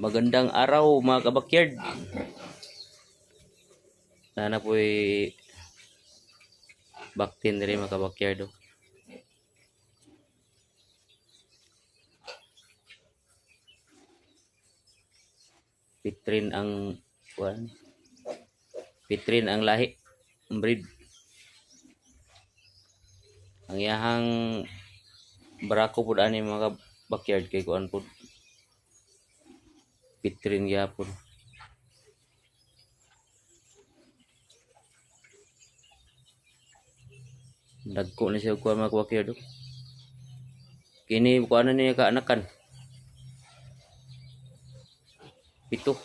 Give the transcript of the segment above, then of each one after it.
Magandang araw mga kabakyard. Sana po'y baktin rin mga kabakyard. Pitrin ang Pitrin ang lahi, ang breed. Ang iyahang barako pud ani mga kabakyard kay kuan pud. Pitrin gyapon. Dagko na siya kuan mga kabakyard. Kini kuan na niya kaanakan. 7.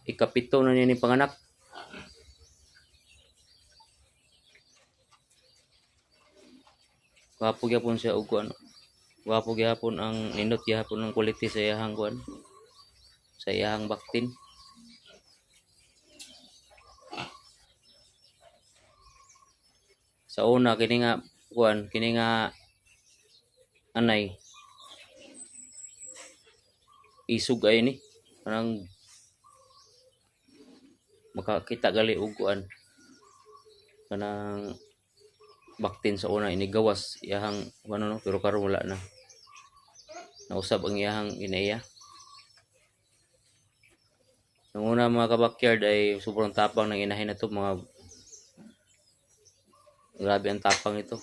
Ika-7 na niya ni panganak. Wapo gyapon siya og kuan. Wapo gyapon ang nindot gyapon ang quality sa iyahang kuan. Sa iyahang baktin. Sa una kini nga kuan, kini nga anay isug ay ni parang makakita gali og kuan kanang baktin sa una ini gawas iyahang ano no, pero karon wala na. Nausab ang iyahang inaya. Nung una mga kabakyard ay sobrang tapang ng inahin na to, mga grabe ang tapang ito.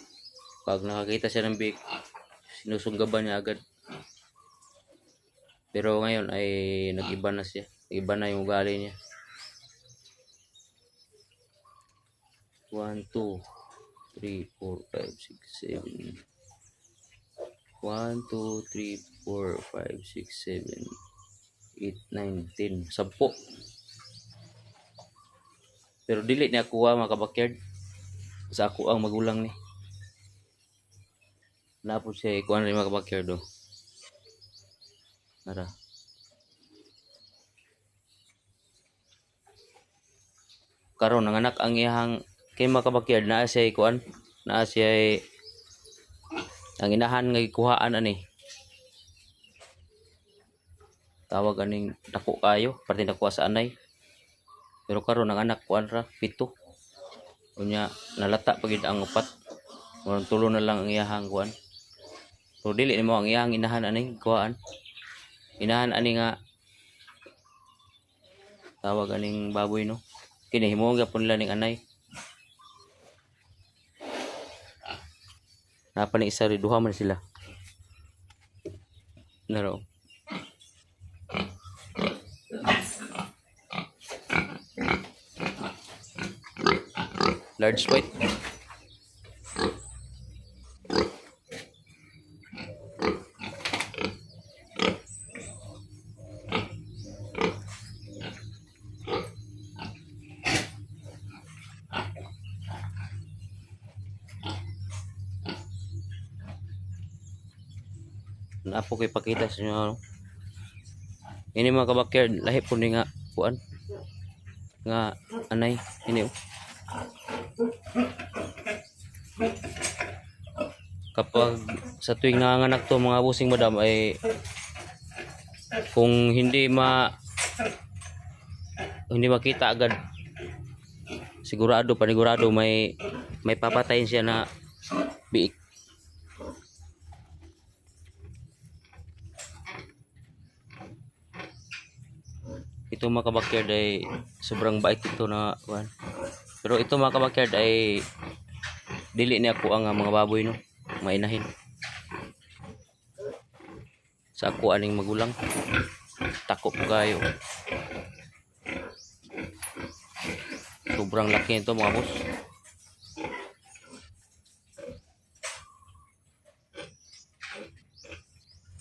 Pag nakakita siya ng big, sinusunggaban niya agad. Pero ngayon ay nag-iba na siya. Nag-iba na yung ugali niya. 1, 2, 3, 4, 5, 6, 7. 1, 2, 3, 4, 5, 6, 7, 8, 9, 10. 10. Pero dili niya kuha mga kabakyard. Sa ako ang magulang ni. Napod siya ikuan rin mga kabakyard. Nara. Karon nanganak ang iyahang kay mga kabakyard naa siya ikuan. Naa siya ang inahan nga ikuhaan ani. Tawag aning dako kayo, parte nakuha sa anay. Pero karon nanganak kuan ra 7. Unya nalata pagid ang 4. Murag 3 na lang ang iyahang kuan. Pero dili nimo ang iyahang inahan ani kuhaan. Inahan ani nga tawag aning baboy no. Kini himo gyapon nila ning anay. Napa ni isa ri duha man sila. Naro. Large white. Naapo kay pakita sa inyo. Ini mga kabakyard, lahi po ni nga kuan. Nga anay, ini kapag sa tuwing nanganganak to mga busing madam ay kung hindi makita agad panigurado may papatayin siya na biik. Ito mga kabakyard ay sobrang bait ito na kuan. Pero ito mga kabakyard ay dili ni ako ang mga baboy no, mainahin. Sa ako aning magulang. Takop kayo. Sobrang laki nito mga boss.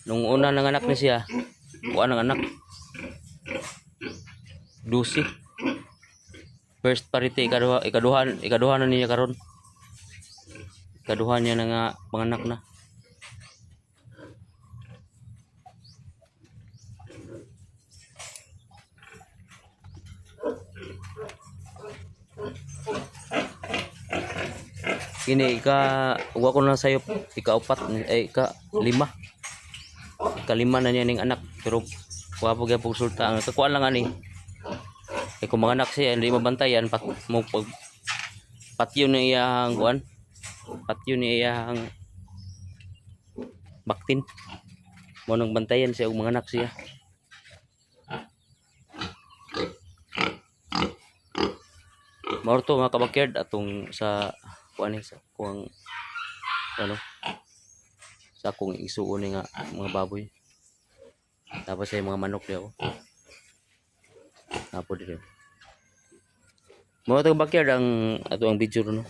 Nung una nanganak na siya, kuan ang anak. 12. First parity ikaduha na niya karon. Ikaduha niya na nga panganak na. Kini uwa ko na sayo ika-4 ay ika-5. Ika-5 na niya ning anak pero Wapo gyapon sulta ang kakuan lang ani. Kay kung mga anak siya hindi mabantayan mo pag patyo ni iyang kuan. Patyo ni iyang baktin. Mo nang bantayan siya og mga anak siya. Maorto mga kabakyard atong sa kuan ni sa kuang ano sa akong isuon ni nga mga baboy. Tapos ay mga manok niya oh. Apo dito. Mo to backyard ang ato ang video no.